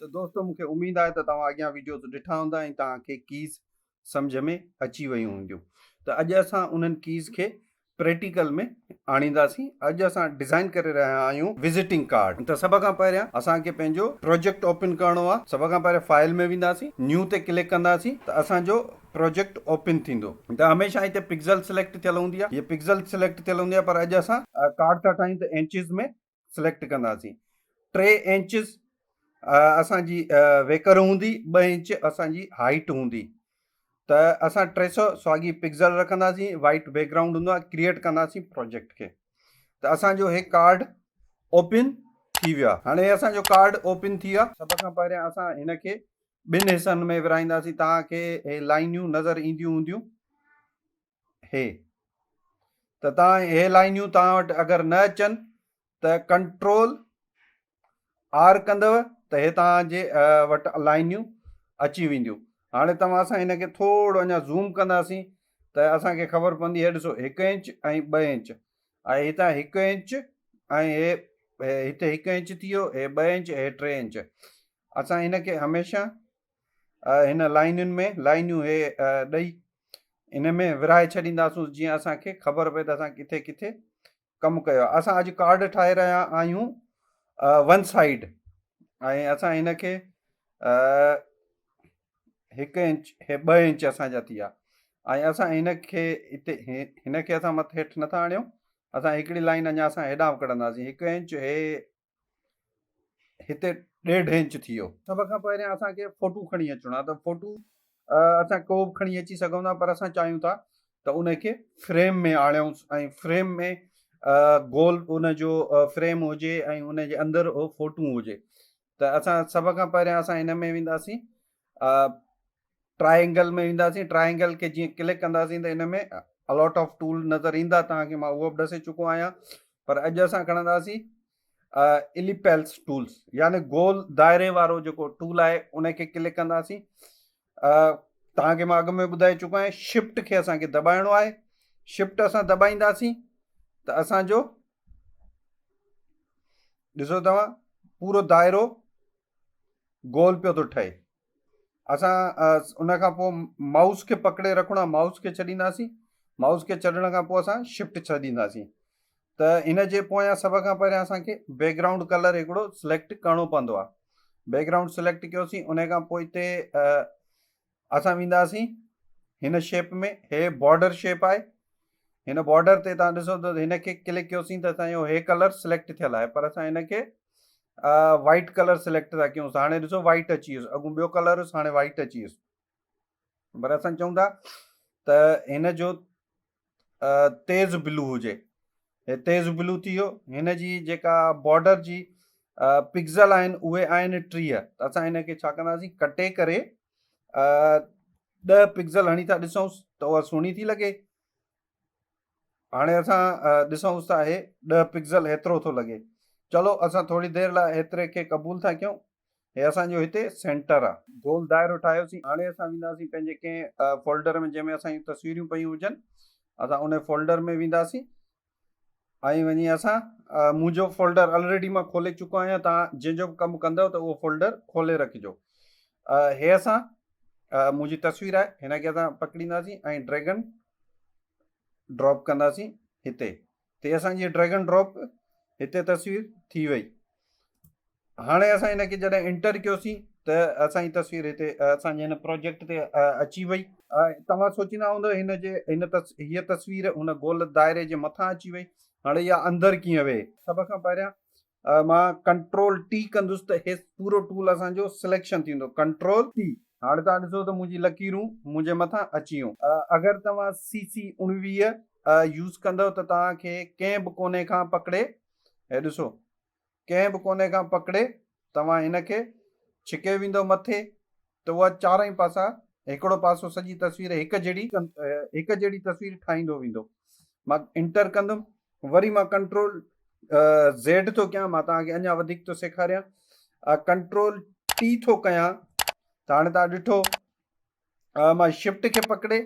तो दोस्तों मूंखे उम्मीद आहे त तव्हां अॻियां वीडियोस ॾिठा हूंदा ऐं तव्हांखे कीज़ सम्झ में अची वियूं हूंदियूं। त अॼु असां उन्हनि कीज़ खे प्रैक्टिकल में आणींदासीं। अॼु असां डिज़ाइन करे रहिया आहियूं विज़िटिंग कार्ड। त सभ खां पहिरियां असांखे पंहिंजो प्रोजेक्ट ओपन करणो आहे। सभ खां पहिरियां फाइल में वेंदासीं, न्यू ते क्लिक कंदासीं त असांजो प्रोजेक्ट ओपन थींदो। त हमेशह हिते पिक्सल सिलेक्ट थियल हूंदी आहे, हीअ पिक्सल सिलेक्ट थियल हूंदी आहे, पर अॼु असां कार्ड था ठाहियूं त इंचिस में सिलेक्ट कंदासीं। 3 इंचिस असांजी वेकर हूंदी, 2 इंच असांजी हाइट हूंदी। त असां 300 साॻी पिक्सल रखंदासीं, वाइट बैकग्राउंड हूंदो आहे, क्रिएट कंदासीं प्रोजेक्ट खे। त असांजो हे कार्ड ओपन थी वियो आहे। हाणे असांजो कार्ड ओपन थी वियो आहे। सभ खां पहिरियां असां हिन खे 2 हिसनि में विराईंदासीं। तव्हांखे हे लाइनियूं नज़र ईंदियूं हूंदियूं हे। त तव्हां हे लाइनियूं तव्हां वटि अगरि न अचनि त कंट्रोल आर कंदव त हे तव्हांजे वटि लाइनियूं अची वेंदियूं। हाणे असां हिन खे थोरो अञा ज़ूम कंदासीं त असांखे ख़बर पवंदी। हे ॾिसो 1 इंच ऐं 2 इंच, ऐं हितां 1 इंच ऐं हे हिते 1 इंच थी वियो, हे 2 इंच, हे 3 इंच। असां हिन खे हमेशह हिन लाइनुनि में लाइनियूं हे ॾेई इन में विराए छॾींदासीं, जीअं असांखे ख़बर पए त असां किथे किथे कमु कयो आहे। असां अॼु कार्ड ठाहे रहिया आहियूं वन साइड, ऐं असां हिन खे 1 इंच, हे 2 इंच असांजा थी विया। ऐं असां हिन खे हिते हिन खे असां मथे हेठि नथा आणियूं। असां हिकिड़ी लाइन अञा असां हेॾां कढंदासीं। 1 इंच हे हिते 1.5 इंच थी वियो। सभ खां पहिरियां असांखे फोटू खणी अचिणो आहे। त फोटू असां को बि खणी अची सघूं था, पर असां चाहियूं था त उनखे फ्रेम में आणियूं ऐं फ्रेम में गोल उनजो फ्रेम हुजे ऐं उनजे अंदरि उहो फोटू हुजे। त असां सभ खां पहिरियां असां हिन में वेंदासीं, ट्रायंगल में वेंदासीं। ट्रायंगल खे जीअं क्लिक कंदासीं त हिन में अलॉट ऑफ टूल नज़र ईंदा। तव्हांखे मां उहो बि ॾसे चुको आहियां, पर अॼु असां खणंदासीं इलिपेल्स टूल्स, यानी गोल दायरे वारो जेको टूल आहे उनखे क्लिक कंदासीं। तव्हांखे मां अॻु में ॿुधाए चुको आहियां, शिफ्ट खे असांखे दॿाइणो आहे। शिफ्ट असां दॿाईंदासीं त असांजो ॾिसो तव्हां पूरो दाइरो गोल पियो थो ठहे। असां उन खां पोइ माउस खे पकड़े रखिणो आहे, माउस खे छॾींदासीं। माउस खे छॾण खां पोइ असां शिफ्ट छॾींदासीं। त इन जे पोयां सभ खां पहिरियां असांखे बैकग्राउंड कलर हिकिड़ो सिलेक्ट करिणो पवंदो आहे। बैकग्राउंड सिलेक्ट कयोसीं, उन खां पोइ हिते असां वेंदासीं हिन शेप में। हे बॉर्डर शेप आहे। हिन बॉर्डर ते तव्हां ॾिसो त हिन खे क्लिक कयोसीं त असांजो हे कलर सिलेक्ट थियल आहे, पर असां हिन खे वाइट कलर सिलेक्ट था कयूं। हाणे ॾिसो वाइट अची वियुसि, अॻु ॿियो कलर हुयुसि, हाणे वाइट अची वियुसि। पर असां चऊं था त हिन जो तेज़ ब्लू हुजे। हे तेज़ ब्लू थी वियो। हिन जी जेका बॉर्डर जी पिक्सल आहिनि उहे आहिनि 30। त असां हिन खे छा कंदासीं, कटे करे 10 पिक्सल हणी था ॾिसूंसि त उहा सुहिणी थी लॻे। हाणे असां ॾिसूंसि था हे 10 पिक्सल हेतिरो थो लॻे। चलो असां थोरी देरि लाइ हेतिरे खे क़बूल था कयूं। हे असांजो हिते सेंटर आहे, गोल दाइरो ठाहियोसीं। हाणे असां वेंदासीं पंहिंजे कंहिं फोल्डर में जंहिंमें असांजी तस्वीरूं पयूं हुजनि। असां उन फोल्डर में वेंदासीं ऐं वञी असां मुंहिंजो फोल्डर ऑलरेडी मां खोले चुको आहियां। तव्हां जंहिंजो बि कमु कंदव त उहो फोल्डर खोले रखिजो। हे असां मुंहिंजी तस्वीर आहे, हिन खे असां पकड़ींदासीं ऐं ड्रैगन ड्रॉप कंदासीं हिते। ते असांजी ड्रैगन ड्रॉप हिते तस्वीर थी वई। हाणे असां हिन खे जॾहिं एंटर कयोसीं त असांजी तस्वीर हिते असांजे हिन प्रोजेक्ट ते अची वई। तव्हां सोचींदा हूंदव हीअ तस्वीर हुन गोल दाइरे जे मथां अची वई, हाणे इहा अंदरि कीअं वेहे। सभ खां पहिरियां मां कंट्रोल टी कंदुसि त हे पूरो टूल असांजो सिलेक्शन थींदो। Control T. हाणे तव्हां ॾिसो त मुंहिंजी लकीरूं मुंहिंजे मथां अची वियूं। अगरि तव्हां CC 19 यूज़ कंदव त तव्हांखे कंहिं बि कोने खां पकड़े, हे ॾिसो कंहिं बि कोने खां पकड़े तव्हां हिन खे छिके वेंदो मथे त उहा चारई पासा, हिकिड़ो पासो सॼी तस्वीर हिकु जहिड़ी तस्वीर ठाहींदो वेंदो। मां इंटर कंदुमि, वरी मां कंट्रोल Z थो कयां। मां तव्हांखे अञा वधीक थो सेखारियां। कंट्रोल T थो कयां त हाणे तव्हां ॾिठो मां शिफ्ट खे पकड़े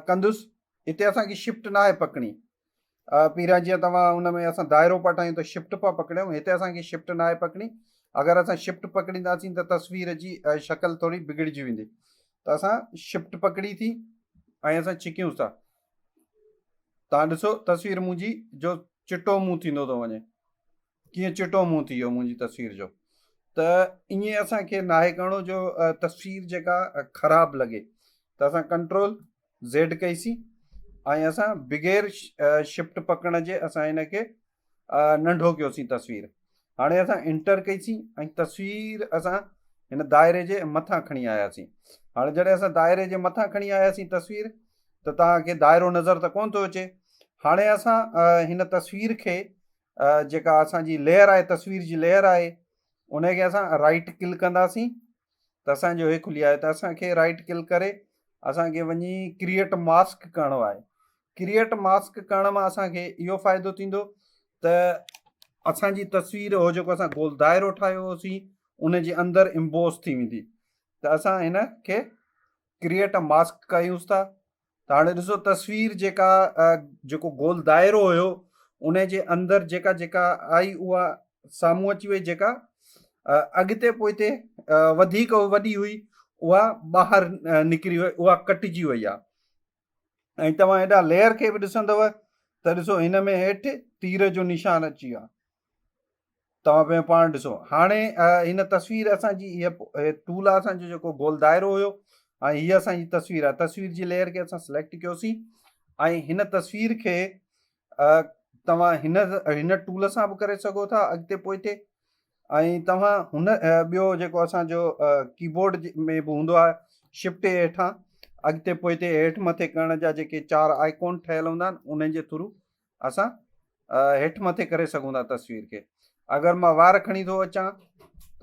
कंदुसि। हिते असांखे शिफ्ट न आहे पकड़ी। पहिरियां जीअं तव्हां हुन में असां दाइरो पिया ठाहियूं त शिफ्ट पिया पकड़ियूं, हिते असांखे शिफ्ट न आहे पकड़ी। अगरि असां शिफ्ट पकड़ींदासीं त तस्वीर जी शक्ल थोरी बिगड़जी वेंदी। त असां शिफ्ट पकड़ी थी ऐं असां छिकियूं था। तव्हां ॾिसो तस्वीर मुंहिंजी जो चिटो मुंहुं थींदो थो वञे, कीअं चिटो मुंहुं थी वियो मुंहिंजी तस्वीर जो। त ईअं असांखे नाहे करिणो जो तस्वीर जेका ख़राबु लॻे। त असां कंट्रोल ज़ेड कईसीं ऐं असां बग़ैर शिफ्ट पकड़ण जे असां हिनखे नंढो कयोसीं तस्वीर। हाणे असां इंटर कईसीं ऐं तस्वीर असां हिन दाइरे जे मथां खणी आयासीं। हाणे जॾहिं असां दाइरे जे मथां खणी आयासीं तस्वीर, त तव्हांखे दाइरो नज़र त कोन थो अचे। हाणे असां हिन तस्वीर खे जेका असांजी लेयर आहे, तस्वीर जी लेयर आहे, उनखे असां राइट क्लिक कंदासीं त असांजो हे खुली आहे। त असांखे राइट क्लिक करे असांखे वञी क्रिएट मास्क करिणो आहे। क्रिएट मास्क करण मां असांखे इहो फ़ाइदो थींदो त असांजी तस्वीर हो जेको असां गोल दाइरो ठाहियो हुओसीं उनजे अंदरि इम्बोस थी वेंदी। त असां हिन खे क्रिएट मास्क कयूंसि था। त हाणे ॾिसो तस्वीर जेका जेको गोल दाइरो हुयो उनजे अंदरि जेका जेका आई उहा साम्हूं अची वई। जेका अॻिते पोइते वधीक वॾी हुई उहा ॿाहिरि निकिरी वई, उहा कटिजी वई आहे। ऐं तव्हां हेॾा लेयर खे बि ॾिसंदव त ॾिसो हिन में हेठि तीर जो निशान अची वियो आहे। तव्हां पंहिंजो पाण ॾिसो। हाणे हिन तस्वीर असांजी इहा टूल आहे असांजो जेको गोल दाइरो हुयो ऐं हीअ असांजी तस्वीर आहे। तस्वीर जी लेयर खे असां सिलेक्ट कयोसीं ऐं हिन तस्वीर खे तव्हां हिन टूल सां बि करे सघो था अॻिते पोइते। ऐं तव्हां हुन ॿियो जेको असांजो कीबोर्ड में बि हूंदो आहे शिफ्ट जे हेठां अॻिते पोइते हेठि मथे करण जा जेके 4 आइकॉन ठहियल हूंदा आहिनि उन्हनि जे थ्रू असां हेठि मथे करे सघूं था तस्वीर खे। अगरि मां वार खणी थो अचां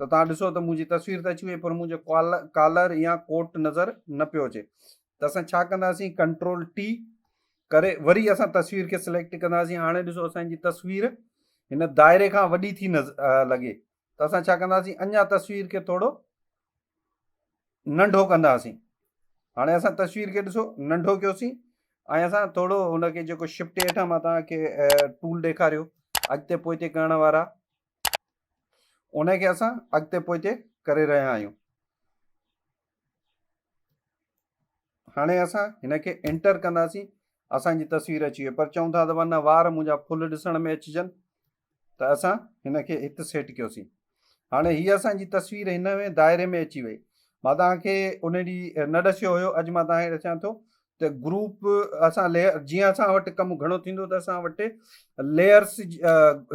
त तव्हां ॾिसो त मुंहिंजी तस्वीर त अची वई पर मुंहिंजो कॉलर या कोट नज़र न पियो अचे। त असां छा कंदासीं, कंट्रोल टी करे वरी असां तस्वीर खे सिलेक्ट कंदासीं। हाणे ॾिसो असांजी तस्वीर हिन दाइरे खां वॾी थी लॻे। त असां छा कंदासीं, अञा तस्वीर खे थोरो नंढो कंदासीं। हाणे असां तस्वीर खे ॾिसो नंढो कयोसीं ऐं असां थोरो हुनखे जेको शिफ्ट हेठां मां तव्हांखे टूल ॾेखारियो अॻिते पोइते करण वारा, उनखे असां अॻिते पोइते करे रहिया आहियूं। हाणे असां हिनखे एंटर कंदासीं, असांजी तस्वीर अची वई। पर चऊं था त वञा वार मुंहिंजा फुल ॾिसण में अचिजनि, त असां हिनखे हिते सेट कयोसीं। हाणे हीअ असांजी तस्वीर हिन में दाइरे में अची वई। मां तव्हांखे उन ॾींहुं न ॾसियो हुयो, अॼु मां तव्हांखे ॾसां थो त ग्रुप असां लेयर जीअं असां वटि कमु घणो थींदो त असां वटि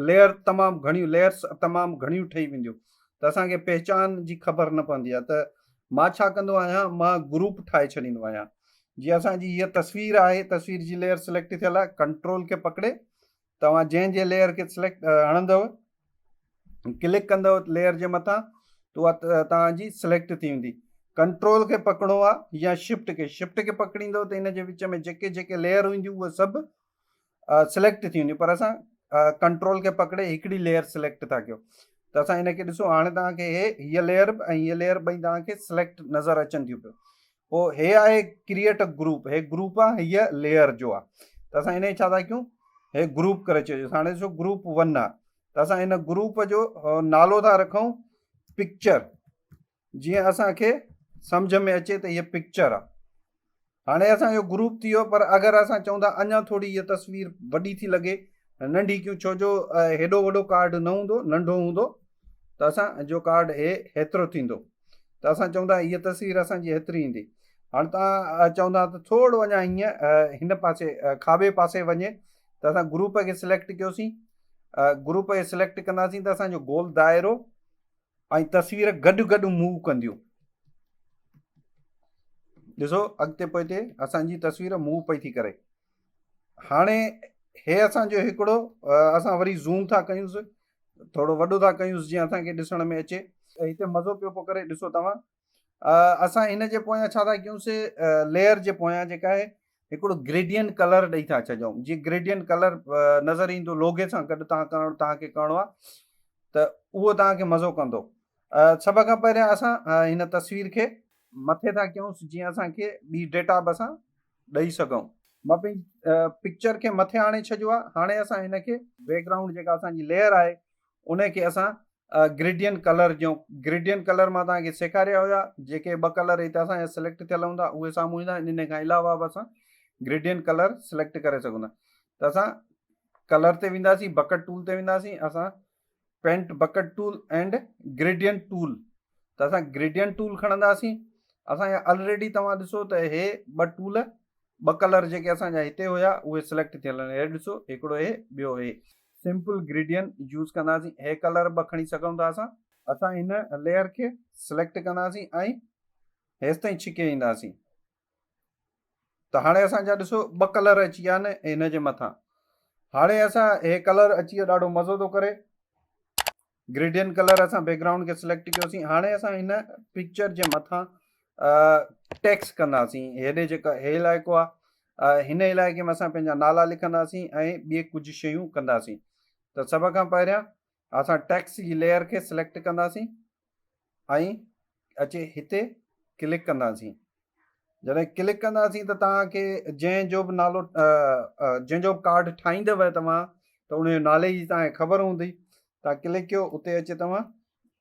लेयर तमामु घणियूं लेयर्स तमामु घणियूं ठही वेंदियूं त असांखे पहचान जी ख़बर न पवंदी आहे। त मां छा कंदो आहियां, मां ग्रुप ठाहे छॾींदो आहियां। जीअं असांजी हीअ तस्वीर आहे, तस्वीर जी लेयर सिलेक्ट थियल आहे, कंट्रोल खे पकड़े तव्हां जंहिंजे लेयर खे सिलेक्ट हणंदव क्लिक कंदव लेयर जे मथां त उहा तव्हांजी सिलेक्ट थी वेंदी। कंट्रोल खे पकड़ो आहे या शिफ्ट खे पकड़ींदव त हिन जे विच में जेके जेके लेयर हूंदियूं उहे सभु सिलेक्ट थी वेंदियूं। पर असां कंट्रोल खे पकड़े हिकिड़ी लेयर सिलेक्ट था कयूं। त असां हिनखे ॾिसो हाणे तव्हांखे हीअ लेयर ऐं हीअ लेयर ॿई तव्हांखे सिलेक्ट नज़र अचनि थियूं पियो। पोइ हे आहे क्रिएट अ ग्रुप, हे ग्रुप आहे, हीअ लेयर जो आहे। त असां हिन छा था कयूं, हे ग्रुप करे छॾियो। हाणे ॾिसो ग्रुप 1 आहे त असां हिन ग्रुप जो नालो था रखूं पिक्चर, जीअं असांखे सम्झ में अचे त हीअ पिक्चर आहे। हाणे असांजो ग्रुप थी वियो। पर अगरि असां चऊं था अञा थोरी हीअ तस्वीर वॾी थी लॻे, नंढी कयूं, छो जो हेॾो वॾो कार्ड न हूंदो, नंढो हूंदो त असांजो कार्ड हेतिरो थींदो। त असां चऊं था हीअ तस्वीर असांजी हेतिरी ईंदी। हाणे तव्हां चवंदा त थोरो अञा हीअं हिन पासे खाॿे पासे वञे, त असां ग्रुप खे सिलेक्ट कयोसीं। ग्रुप खे सिलेक्ट कंदासीं त असांजो गोल दाइरो ऐं तस्वीर गॾु गॾु मूव कंदियूं। ॾिसो अॻिते पोइते असांजी तस्वीर मूव पई थी करे। हाणे हे असांजो हिकिड़ो असां वरी ज़ूम था कयूंसि, थोरो वॾो था कयूंसि जीअं असांखे ॾिसण में अचे। हिते मज़ो पियो पोइ करे ॾिसो तव्हां। असां हिन जे पोयां छा था कयूंसि, लेयर जे पोयां जेका आहे हिकिड़ो ग्रेडियंट कलर ॾेई था छॾियूं। जीअं ग्रेडियंट कलर नज़र ईंदो लोगे सां गॾु तव्हांखे करिणो आहे, त उहो तव्हांखे मज़ो कंदो। सभ खां पहिरियां असां हिन तस्वीर खे मथे था कयूंसि जीअं असांखे ॿी डेटा बि असां ॾेई सघूं। मां पंहिंजी पिक्चर खे मथे आणे छॾियो आहे। हाणे असां हिनखे बैकग्राउंड जेका असांजी लेयर आहे उनखे असां ग्रेडियन कलर जो ग्रेडियन कलर मां तव्हांखे सेखारिया हुया, जेके 2 कलर हिते असांजा सिलेक्ट थियल हूंदा उहे साम्हूं ईंदा। इन खां अलावा बि असां ग्रेडियन कलर सिलेक्ट करे सघूं था। त असां कलर ते वेंदासीं, बकेट टूल ते वेंदासीं, असां paint bucket tool and gradient tool, त असां ग्रेडियन टूल खणंदासीं। असांजा ऑलरेडी तव्हां ॾिसो त हे 2 टूल 2 कलर जेके असांजा हिते हुया उहे सिलेक्ट थियल आहिनि। हे ॾिसो, हिकिड़ो हे, ॿियो हे सिंपल ग्रेडियन यूज़ कंदासीं। हे कलर 2 खणी सघूं था असां हिन लेयर खे सिलेक्ट कंदासीं ऐं हेसि ताईं छिके ईंदासीं। त हाणे असांजा ॾिसो 2 कलर अची विया आहिनि हिन जे मथां। हाणे असां हे कलर अची वियो, ॾाढो मज़ो थो करे। ग्रेडियन कलर असां बैकग्राउंड खे सिलेक्ट कयोसीं। हाणे असां हिन पिक्चर जे मथां टेक्स कंदासीं। हेॾे जेका हे इलाइक़ो आहे, हिन इलाइक़े में असां पंहिंजा नाला लिखंदासीं ऐं ॿिए कुझु शयूं कंदासीं। त सभ खां पहिरियां असां टेक्स जी लेयर खे सिलेक्ट कंदासीं ऐं अचे हिते क्लिक कंदासीं। जॾहिं क्लिक कंदासीं त तव्हांखे जंहिंजो बि नालो जंहिंजो बि कार्ड ठाहींदव तव्हां, त उन जो नाले जी तव्हांखे ख़बर हूंदी। तव्हां क्लिक कयो, उते अचे तव्हां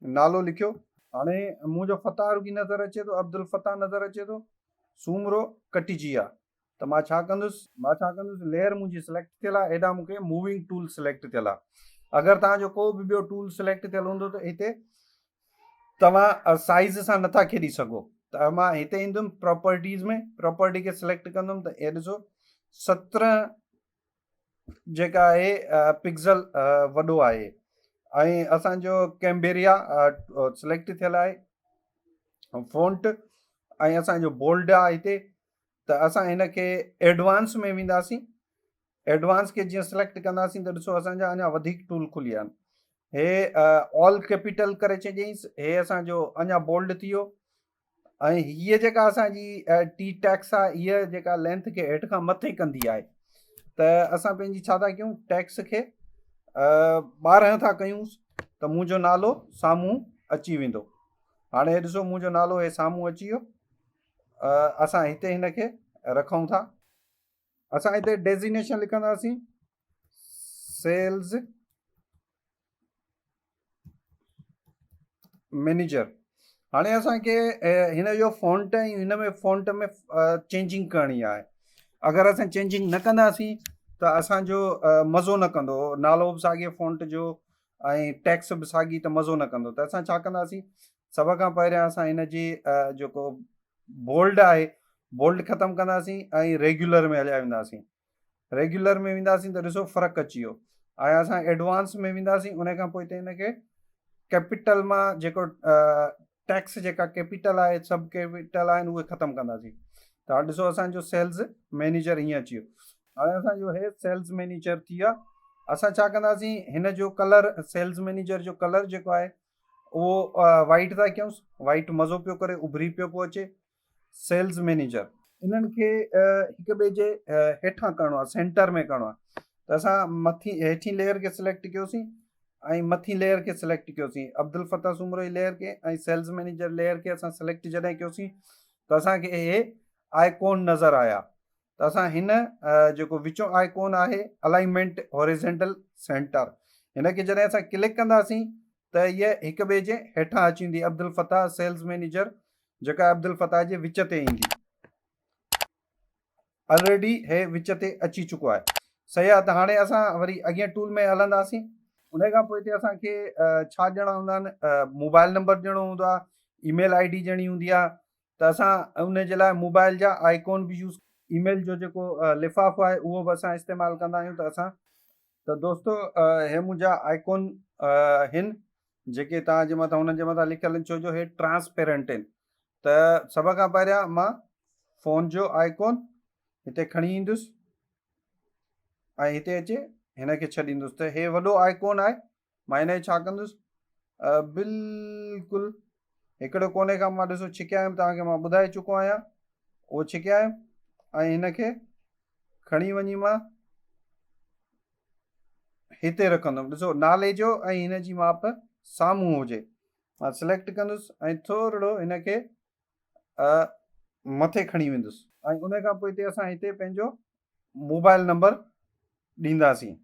नालो लिखियो। हाणे मुंहिंजो फताह रुगी नज़र अचे थो, अब्दुल फताह नज़र अचे थो, सूमरो कटिजी विया। त मां छा कंदुसि, लेयर मुंहिंजी सिलेक्ट थियल आहे, हेॾां मूंखे मूविंग टूल सिलेक्ट थियल आहे। अगरि तव्हांजो को बि ॿियो टूल सिलेक्ट थियल हूंदो त हिते तव्हां साइज़ सां नथा खेॾी सघो। त मां हिते ईंदुमि प्रॉपर्टीज़ में, प्रॉपर्टी खे सिलेक्ट कंदुमि त हे ॾिसो 17 जेका आहे पिक्सल वॾो आहे ऐं असांजो कैम्बेरिया सिलेक्ट थियल आहे, फ़ॉन्ट ऐं असांजो बोल्ड आहे हिते। त असां हिन खे एडवांस में वेंदासीं। एडवांस खे जीअं सिलेक्ट कंदासीं त ॾिसो असांजा अञा वधीक टूल खुली विया आहिनि। हे ऑल कैपिटल करे छॾियईंसि, हे असांजो अञा बोल्ड थी वियो। ऐं हीअ जेका असांजी टी टैक्स आहे, हीअ जेका लेंथ खे हेठि खां मथे कंदी आहे। त असां पंहिंजी छा था कयूं, टैक्स खे 12 था कयूंसि त मुंहिंजो नालो साम्हूं अची वेंदो। हाणे ॾिसो मुंहिंजो नालो हे साम्हूं अची वियो। असां हिते हिन खे रखूं था। असां हिते डेज़िग्नेशन लिखंदासीं सेल्स मैनेजर। हाणे असांखे हिन जो फ़ॉन्ट ऐं हिन में फ़ॉन्ट में चेंजिंग करणी आहे। अगरि असां चेंजिंग न कंदासीं त असांजो मज़ो न कंदो, नालो बि साॻिए फ़ॉन्ट जो ऐं टैक्स बि साॻी, त मज़ो न कंदो। त असां छा कंदासीं, सभ खां पहिरियां असां हिन जी जेको बोल्ड आहे, बोल्ड ख़तमु कंदासीं ऐं रेगुलर में हलिया वेंदासीं। रेगुलर में वेंदासीं त ॾिसो फ़र्क़ु अची वियो। ऐं असां एडवांस में वेंदासीं, उन खां पोइ हिते हिन खे कैपिटल मां जेको टैक्स जेका कैपिटल आहे, सब कैपिटल आहिनि, उहे ख़तमु कंदासीं। त हाणे ॾिसो असांजो सेल्स मैनेजर हीअं अची वियो। हाणे असांजो हे सेल्स मैनेजर थी विया। असां छा कंदासीं, हिन जो कलर, सेल्स मैनेजर जो कलर जेको आहे उहो वाइट था कयूंसि। वाइट मज़ो पियो करे, उभरी पियो अचे सेल्स मैनेजर। इन्हनि खे हिक ॿिए जे हेठां करिणो आहे, सेंटर में करिणो आहे। त असां हेठीं लेयर खे सिलेक्ट कयोसीं ऐं मथीं लेयर खे सिलेक्ट कयोसीं। अब्दुल फताह सूमरो जी लेयर खे ऐं सेल्स मैनेजर लेयर खे असां सिलेक्ट जॾहिं कयोसीं त असांखे हे आइकॉन नज़र आया। त असां हिन जेको विचों आइकॉन आहे अलाइनमेंट हॉरिज़ॉन्टल सेंटर, हिन खे जॾहिं असां क्लिक कंदासीं त हीअ हिक ॿिए जे हेठां अची वेंदी। अब्दुल फताह सेल्स मैनेजर जेका अब्दुल फताह जे विच ते ईंदी। ऑलरेडी हे विच ते अची चुको आहे। सही आहे। त हाणे असां वरी अॻियां टूल में हलंदासीं। उन खां पोइ हिते असांखे छा ॾियणा हूंदा आहिनि, मोबाइल नंबर ॾियणो हूंदो आहे, ईमेल आई डी ॾियणी हूंदी आहे। त असां उन जे लाइ मोबाइल जा आइकॉन बि यूज़, ईमेल जो जेको लिफ़ाफ़ो आहे उहो बि असां इस्तेमालु कंदा आहियूं। त दोस्तो हे मुंहिंजा आइकॉन आहिनि जेके तव्हांजे मथां, हुननि जे मथां लिखियल आहिनि, छो जो हे ट्रांसपेरेंट आहिनि। त सभ खां पहिरियां मां फ़ोन जो आइकॉन हिते खणी ईंदुसि ऐं हिते अचे हिन खे छॾींदुसि। त हे वॾो आइकॉन आहे, मां हिन खे छा कंदुसि, बिल्कुलु हिकिड़े कोने खां मां ॾिसो छिकिया आहिनि, तव्हांखे मां ॿुधाए चुको आहियां, उहो छिकिया आहिनि। ऐं हिन खे खणी वञी मां हिते रखंदुमि। ॾिसो नाले जो ऐं हिन जी माप साम्हूं हुजे। मां सिलेक्ट कंदुसि ऐं थोरो हिन खे मथे खणी वेंदुसि ऐं उन खां पोइ हिते असां हिते पंहिंजो मोबाइल नंबर ॾींदासीं।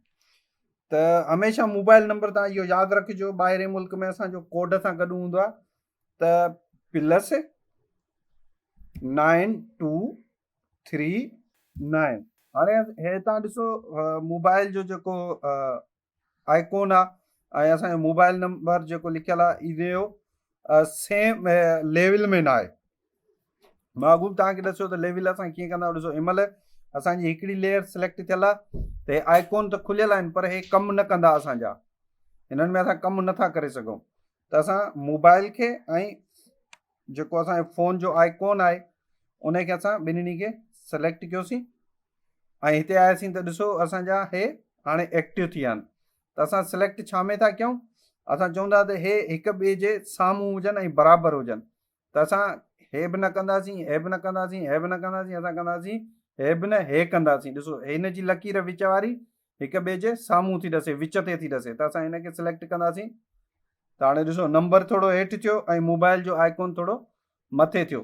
त हमेशह मोबाइल नंबर तव्हां इहो यादि रखिजो, ॿाहिरि मुल्क में असांजो कोड सां गॾु हूंदो आहे त +9239। हाणे हे तव्हां ॾिसो मोबाइल जो जेको आइकॉन आहे ऐं असांजो मोबाइल नंबर जेको लिखियलु आहे इनजो सेम लेवल में न आहे। मां अॻु बि तव्हांखे ॾिसो त लेवल असां कीअं कंदा आहियूं। ॾिसो हिनमहिल असांजी हिकिड़ी लेयर सिलेक्ट थियल आहे त हे आइकॉन त खुलियल आहिनि पर हे कमु न कंदा असांजा, हिननि में असां कमु नथा करे सघूं। त असां मोबाइल खे ऐं जेको असांजो फ़ोन जो आइकॉन आहे उनखे असां ॿिन्हिनि खे सिलेक्ट कयोसीं ऐं हिते आयासीं त ॾिसो असांजा हे हाणे एक्टिव थी विया आहिनि। त असां सिलेक्ट छा में था कयूं, असां चवंदा त हे हिक ॿिए जे साम्हूं हुजनि ऐं बराबरि हुजनि। त असां हे बि न कंदासीं, हे बि न कंदासीं, हे बि न कंदासीं, असां कंदासीं हे बि न हे कंदासीं। ॾिसो हिन जी लकीर विच वारी हिक ॿिए जे साम्हूं थी ॾसे, विच ते थी ॾसे, त असां हिनखे सिलेक्ट कंदासीं त हाणे ॾिसो नंबर थोरो हेठि थियो ऐं मोबाइल जो आइकॉन थोरो मथे थियो।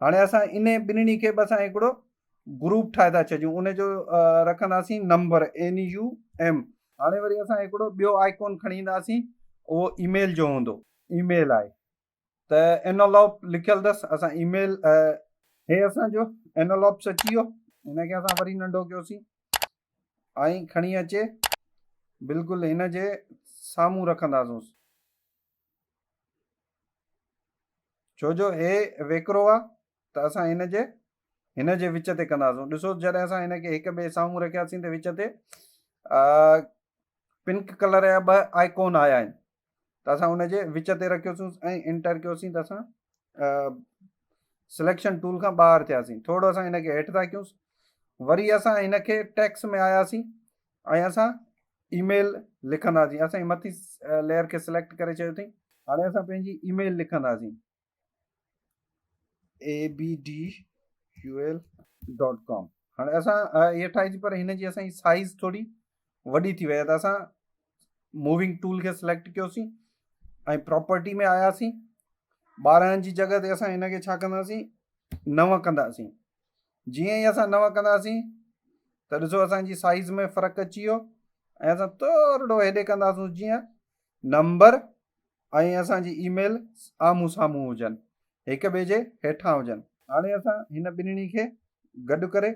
हाणे असां इन ॿिन्हिनि खे बि असां हिकिड़ो ग्रुप ठाहे था छॾियूं, उनजो रखंदासीं नंबर NUM। हाणे वरी असां हिकिड़ो ॿियो आइकॉन खणी ईंदासीं, उहो ईमेल जो हूंदो, ईमेल आहे त एनवलॉप लिखियलु अथसि। असां ईमेल हे असांजो एनवलॉप्स अची वियो, हिनखे असां वरी नंढो कयोसीं ऐं खणी अचे बिल्कुलु हिन जे साम्हूं रखंदासीं, छो जो हे वेकिरो आहे त असां हिन जे विच ते कंदासीं। ॾिसो जॾहिं असां हिनखे हिक ॿिए साम्हूं रखियासीं त विच ते पिंक कलर जा 2 आइकॉन आया आहिनि, त असां हुनजे विच ते रखियोसीं ऐं इंटर कयोसीं त असां सिलेक्शन टूल खां ॿाहिरि थियासीं। थोरो असां हिनखे हेठि था कयूंसि, वरी असां हिनखे टेक्स्ट में आयासीं ऐं असां ईमेल लिखंदासीं। असां मथी लेयर खे सिलेक्ट करे छॾियोसीं, हाणे असां पंहिंजी ईमेल लिखंदासीं abdul.com। हाणे असां इहा ठाहीसीं पर हिन जी असांजी साइज़ थोरी वॾी थी वई आहे, त असां मूविंग टूल खे सिलेक्ट कयोसीं ऐं प्रॉपर्टी में आयासीं। 12 जी जॻह ते असां हिनखे छा कंदासीं, 9 कंदासीं। जीअं ई असां 9 कंदासीं त ॾिसो असांजी साइज़ में फ़र्क़ु अची वियो ऐं असां थोरो हेॾे कंदासीं जीअं नंबर ऐं असांजी ईमेल आम्हूं साम्हूं हुजनि, हिक ॿिए जे हेठां हुजनि। हाणे असां हिन ॿिन्हिनि खे गॾु करे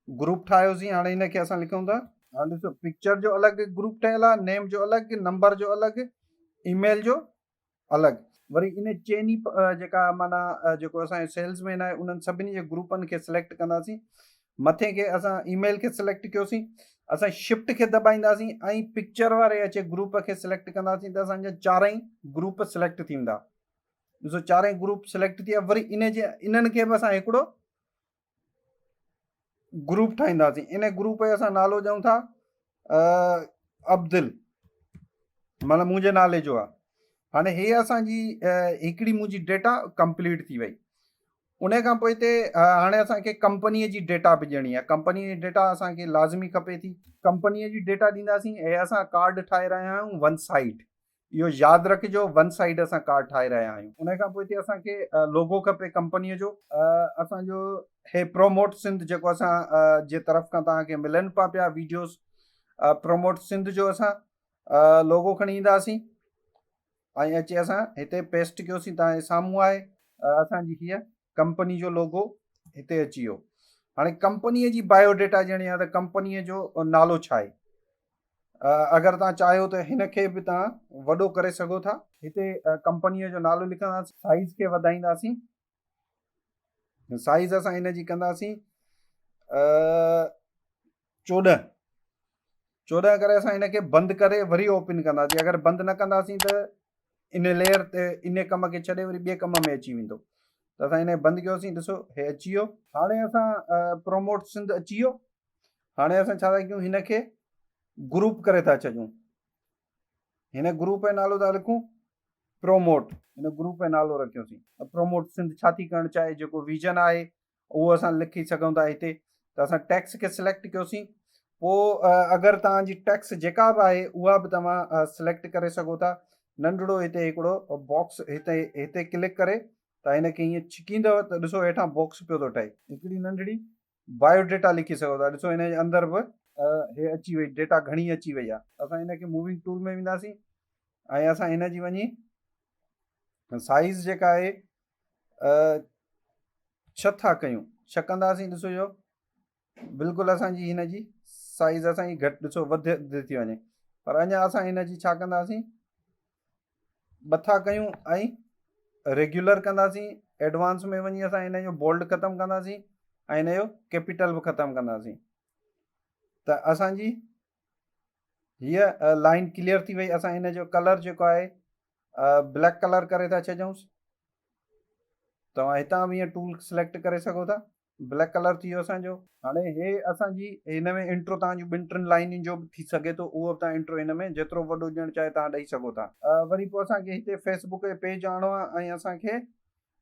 ग्रुप ठाहियोसीं। हाणे हिनखे असां लिखूं था, हाणे ॾिसो पिक्चर जो अलॻि ग्रुप ठहियल आहे, नेम जो अलॻि, नंबर जो अलॻि, ईमेल जो अलॻि। वरी इन चइनी जेका माना जेको असांजो सेल्समैन आहे उन्हनि सभिनी जे ग्रुपनि खे सिलेक्ट कंदासीं। मथे खे असां ईमेल खे सिलेक्ट कयोसीं, असां शिफ्ट खे दॿाईंदासीं ऐं पिक्चर वारे अचे ग्रुप खे सिलेक्ट कंदासीं त असांजा 4 ग्रुप सिलेक्ट थींदा। ॾिसो 4 ग्रुप सिलेक्ट थी विया। वरी इन्हनि खे बि असां हिकिड़ो ग्रुप ठाहींदासीं। इन ग्रुप जो असां नालो ॾियूं था अब्दुल, माना मुंहिंजे नाले जो आहे। हाणे हे असांजी हिकिड़ी मुंहिंजी डेटा कंप्लीट थी वई। उन खां पोइ हिते हाणे असांखे कंपनीअ जी डेटा बि ॾियणी आहे। कंपनीअ जी डेटा असांखे लाज़मी खपे थी। कंपनीअ जी डेटा ॾींदासीं। ऐं असां कार्ड ठाहे रहिया आहियूं 1 साइड, इहो यादि रखिजो 1 साइड असां कार्ड ठाहे रहिया आहियूं। उन खां पोइ हिते असांखे लोगो खपे कंपनीअ जो। असांजो हे प्रोमोट सिंध जेको असां जे तरफ़ खां तव्हांखे मिलनि पिया वीडियोस, प्रोमोट सिंध जो असां लोगो खणी ईंदासीं ऐं अची असां हिते पेस्ट कयोसीं। तव्हांजे साम्हूं आहे असांजी हीअ कंपनी जो लोगो हिते अची वियो। हाणे कंपनीअ जी बायोडेटा ॾियणी आहे त कंपनीअ जो नालो छा आहे। अगरि तव्हां चाहियो त हिनखे बि तव्हां वॾो करे सघो था। हिते कंपनीअ जो नालो लिखंदासीं, साइज़ खे वधाईंदासीं। साइज़ असां हिन जी कंदासीं 14 करे असां हिनखे बंदि करे वरी ओपन कंदासीं। अगरि बंदि न कंदासीं त इन लेयर ते इन कम खे छॾे वरी ॿिए कम में अची वेंदो। त असां हिन बंदि कयोसीं। ॾिसो हे अची वियो। हाणे असां प्रोमोट सिंध अची वियो। हाणे असां छा था कयूं, हिनखे ग्रुप करे था छॾियूं। हिन ग्रुप जो नालो था लिखूं प्रोमोट। हिन ग्रुप जो नालो रखियोसीं प्रोमोट सिंध। छा थी करणु चाहे, जेको विजन आहे उहो असां लिखी सघूं था हिते। त असां टैक्स खे सिलेक्ट कयोसीं। पोइ अगरि तव्हांजी टैक्स जेका बि आहे उहा बि तव्हां सिलेक्ट करे सघो था। नंढड़ो हिते हिकिड़ो बॉक्स हिते क्लिक करे त हिनखे ईअं छिकींदव त ॾिसो हेठां बॉक्स पियो थो ठहे। हिकिड़ी नंढड़ी बायोडेटा लिखी सघो था। ॾिसो हिन जे अंदरि बि हे अची वई, डेटा घणी अची वई आहे, असां हिनखे मूविंग टूल में वेंदासीं ऐं असां हिन जी वञी साइज़ जेका आहे छह था कयूं, छह कंदासीं, ॾिसो इहो बिल्कुलु असांजी हिन जी साइज़ असांजी घटि ॾिसो वधंदी थी वञे, पर अञा असां हिन जी छा कंदासीं, ॿ था कयूं ऐं रेग्युलर कंदासीं, एडवांस में वञी असां हिन जो बोल्ड ख़तमु कंदासीं ऐं हिन जो कैपिटल बि ख़तमु कंदासीं, त असांजी हीअ लाइन क्लियर थी वई। असां हिन जो कलर जेको आहे ब्लैक कलर करे था छॾियूंसि, तव्हां हितां बि हीअं टूल सिलेक्ट करे सघो था, ब्लैक कलर थी वियो असांजो। हाणे हे असांजी हिन में इंट्रो तव्हांजो ॿिनि टिनि लाइनुनि जो बि थी सघे थो, उहो बि तव्हां इंट्रो हिन में जेतिरो वॾो ॾियणु चाहे तव्हां ॾेई सघो था। वरी पोइ असांखे हिते फेसबुक जो पेज आणो आहे ऐं असांखे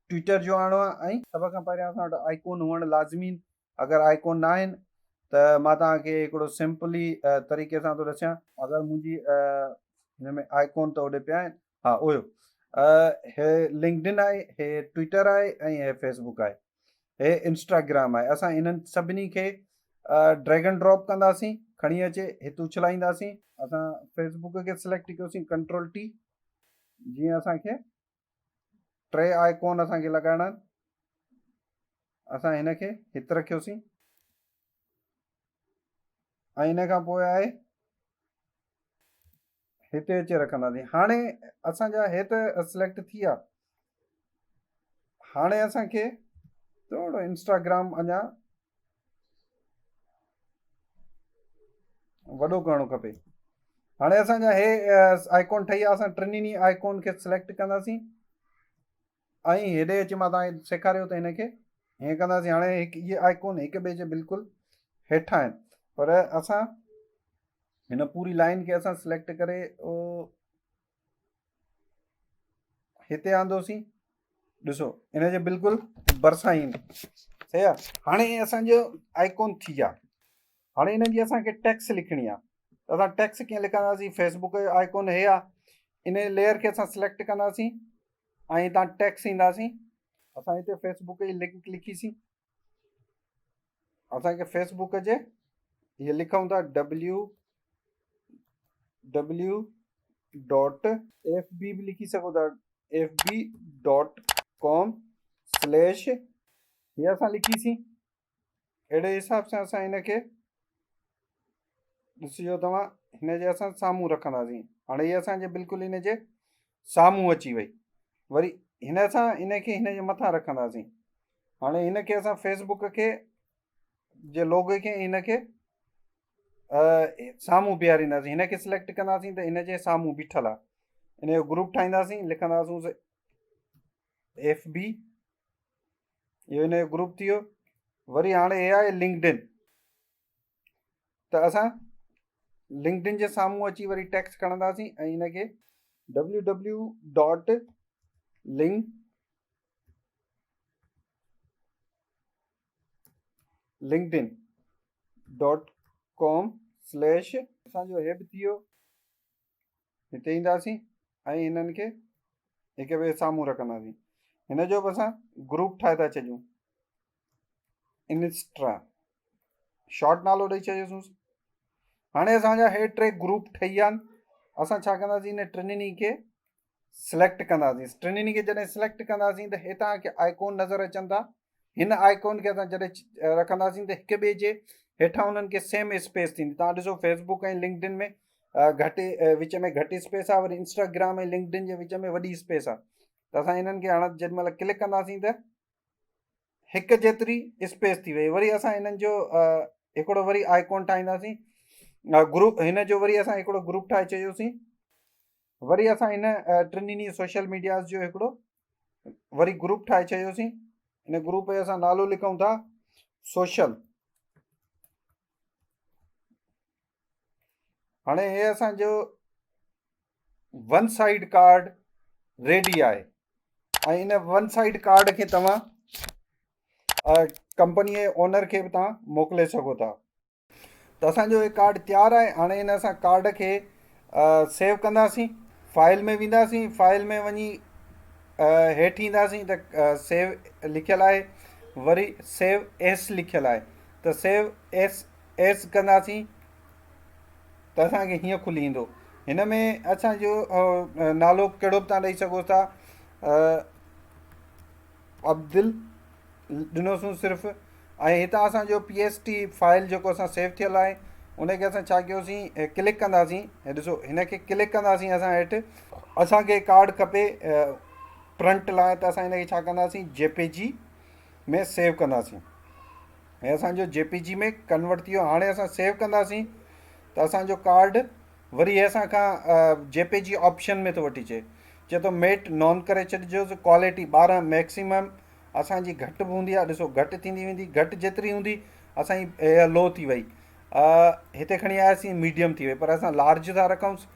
ट्विटर जो आणो आहे, ऐं सभ खां पहिरियों असां वटि आइकॉन हुअणु लाज़मी। अगरि आइकॉन न आहिनि त मां तव्हांखे हिकिड़ो सिंपली तरीक़े सां थो ॾिसां। अगरि मुंहिंजी हिन में आइकॉन त होॾे पिया आहिनि, हा उहो हे लिंक्डइन आहे, हे ट्विटर आहे ऐं हे फेसबुक आहे, हे इंस्टाग्राम आहे। असां इन्हनि सभिनी खे ड्रैग एंड ड्रॉप कंदासीं, खणी अचे हिते उछलाईंदासीं। असां फेसबुक खे सिलेक्ट कयोसीं कंट्रोल-T, जीअं असांखे टे आइकॉन असांखे लॻाइणा आहिनि, असां हिन खे हिते रखियोसीं ऐं हिन खां पोइ आहे हिते अचे रखंदासीं। हाणे असांजा हे त सिलेक्ट थी विया, हाणे असांखे थोरो इंस्टाग्राम अञा वॾो करणो खपे। हाणे असांजा हे आइकॉन ठही आहे, असां टिनी आइकॉन खे सिलेक्ट कंदासीं ऐं हेॾे अची मां तव्हांखे सेखारियो त हिनखे हीअं कंदासीं। हाणे इहे आइकॉन हिक ॿिए जे बिल्कुलु हेठां आहिनि, पर असां हिन पूरी लाइन खे असां सिलेक्ट करे हिते आंदोसीं, ॾिसो हिन जे बिल्कुलु भरिसां ई सही आहे। हाणे असांजो आइकॉन थी विया। हाणे हिन जी असांखे टैक्स लिखणी आहे, त असां टैक्स कीअं लिखंदासीं, फेसबुक जो आइकॉन हे आहे, इन लेयर खे असां सिलेक्ट कंदासीं ऐं हितां टैक्स ईंदासीं। असां हिते फेसबुक जी लिंक लिखीसीं, असांखे फेसबुक जे इहे लिखूं था www.fb बि लिखी सघो था, fb.com/ हीअ असां लिखीसीं। अहिड़े हिसाब सां असां हिनखे ॾिसिजो, तव्हां हिन जे असां साम्हूं रखंदासीं। हाणे हीअ असांजे बिल्कुलु हिन जे साम्हूं अची वई। वरी हिन सां हिनखे हिन जे मथां रखंदासीं। हाणे हिनखे असां फेसबुक खे जे लोगो खे हिनखे साम्हूं बीहारींदासीं, हिनखे सिलेक्ट कंदासीं त हिन जे साम्हूं बीठल आहे। इन जो ग्रुप ठाहींदासीं, लिखंदासीं FB, इहो हिन जो ग्रुप थी वियो। वरी हाणे हे आहे लिंक्डइन, त असां लिंक्डइन जे साम्हूं अची वरी टैक्स खणंदासीं ऐं हिनखे linkedin.com/ असांजो हे बि थी वियो। हिते ईंदासीं ऐं हिननि खे हिक ॿिए साम्हूं रखंदासीं। हिन जो बि असां ग्रुप ठाहे था छॾियूं, इंस्टा शॉर्ट नालो ॾेई छॾियोसीं। हाणे असांजा हे टे ग्रुप ठही विया आहिनि। असां छा कंदासीं, हिन टिनी खे सिलेक्ट कंदासीं। टिनी खे जॾहिं सिलेक्ट कंदासीं त हे तव्हांखे आइकॉन नज़र अचनि था। हिन आइकॉन खे असां जॾहिं रखंदासीं त हिक ॿिए जे हेठां उन्हनि खे सेम स्पेस थींदी। तव्हां ॾिसो फेसबुक ऐं लिंक्डइन में घटि विच में घटि स्पेस आहे, वरी इंस्टाग्राम ऐं लिंक्डइन जे विच में वॾी स्पेस आहे। त असां हिननि खे हाणे जेॾी महिल क्लिक कंदासीं त हिकु जेतिरी स्पेस थी वई। वरी असां हिननि जो हिकिड़ो वरी आइकॉन ठाहींदासीं, ग्रुप, हिन जो वरी असां हिकिड़ो ग्रुप ठाहे छॾियोसीं। वरी असां हिन टिनी सोशल मीडियाज़ जो हिकिड़ो वरी ग्रुप ठाहे छॾियोसीं। हिन ग्रुप जो असां नालो लिखूं था सोशल। हाणे हे असांजो वन साइड कार्ड रेडी आहे ऐं इन वन साइड कार्ड खे तव्हां कंपनीअ जे ओनर खे बि तव्हां मोकिले सघो था। त असांजो हे कार्ड तयारु आहे। हाणे हिन असां कार्ड खे सेव कंदासीं, फाइल में वेंदासीं, फाइल में वञी हेठि ईंदासीं त सेव लिखियलु आहे, वरी सेव एस लिखियलु आहे, त सेव एस कंदासीं। त असांखे हीअं खुली ईंदो। हिन में असांजो नालो कहिड़ो बि तव्हां ॾेई सघो था, अब्दुल ॾिनोसीं सिर्फ़ु। ऐं हितां असांजो PST फाइल जेको असां सेव थियल आहे उनखे असां छा कयोसीं, क्लिक कंदासीं। हे ॾिसो, हिनखे क्लिक कंदासीं असां हेठि। असांखे कार्ड खपे प्रिंट लाइ, त असां हिनखे छा कंदासीं, JPG में सेव कंदासीं। ऐं असांजो JPG में कन्वर्ट थी वियो। हाणे असां सेव कंदासीं त असांजो कार्ड वरी असां खां JPG ऑप्शन में थो वठी चए थो मेट नॉन करे छॾिजोसि। क्वालिटी 12 मैक्सिमम असांजी घटि बि हूंदी आहे, ॾिसो घटि थींदी वेंदी, घटि जेतिरी हूंदी असांजी लो थी वई। हिते खणी आयासीं मीडियम थी वई, पर असां लार्ज था रखूंसि।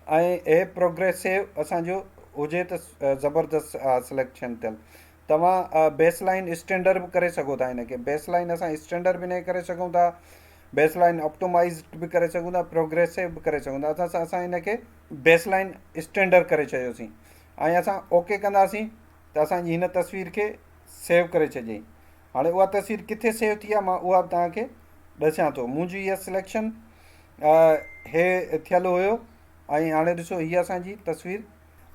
ऐं हे प्रोग्रेसिव असांजो हुजे त ज़बरदस्त सिलेक्शन थियल। तव्हां बेसलाइन स्टैंडर्ड बि करे सघो था। हिनखे बेसलाइन असां स्टैंडर्ड बि न करे सघूं था, बेसलाइन ऑप्टोमाइज़्ड बि करे सघूं था, प्रोग्रेसिव बि करे सघूं था। असां हिनखे बेसलाइन स्टैंडर्ड करे छॾियोसीं ऐं असां ओके कंदासीं त असांजी हिन तस्वीर खे सेव करे छॾियईं। हाणे उहा तस्वीर किथे सेव थी आहे मां उहा बि तव्हांखे ॾसां थो। मुंहिंजी इहा सिलेक्शन हे थियल हुयो ऐं हाणे ॾिसो हीअ असांजी तस्वीर।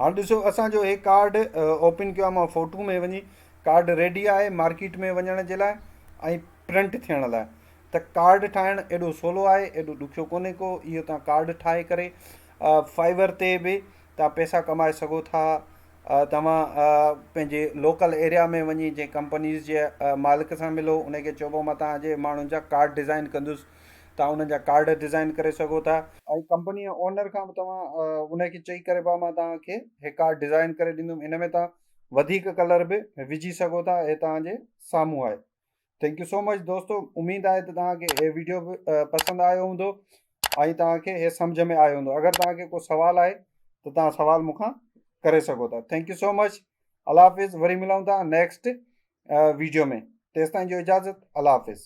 हाणे ॾिसो असांजो हे कार्ड ओपन कयो आहे मां फ़ोटू में वञी। कार्ड रेडी आहे मार्केट में वञण जे लाइ ऐं प्रिंट थियण लाइ। त कार्ड ठाहिणु एॾो सवलो आहे, एॾो ॾुखियो कोन्हे को। इहो तव्हां कार्ड ठाहे करे फाइवर ते बि तव्हां पैसा कमाए सघो था। तव्हां पंहिंजे लोकल एरिया में वञी जंहिं कंपनीज़ जे मालिक सां मिलो, उनखे चइबो मां तव्हांजे माण्हुनि जा कार्ड डिज़ाइन कंदुसि, तव्हां उन्हनि जा कार्ड डिज़ाइन करे सघो था। ऐं कंपनी जे ओनर खां बि तव्हां उनखे चई करे मां तव्हांखे हे कार्ड डिज़ाइन करे ॾींदुमि। हिन में तव्हां वधीक कलर बि विझी सघो था। हे तव्हांजे साम्हूं आहे। थैंक यू सो मच दोस्तो। उमेदु आहे त तव्हांखे हे वीडियो बि पसंदि आयो हूंदो ऐं तव्हांखे हे सम्झ में आयो हूंदो। अगरि तव्हांखे को सुवालु आहे त तव्हां सुवालु मूंखां करे सघो था। Thank you so much. अल्लाह हाफ़िज़। वरी मिलूं था नेक्स्ट वीडियो में। तेसिताईं जो इजाज़त। अल्लाह हाफ़िज़।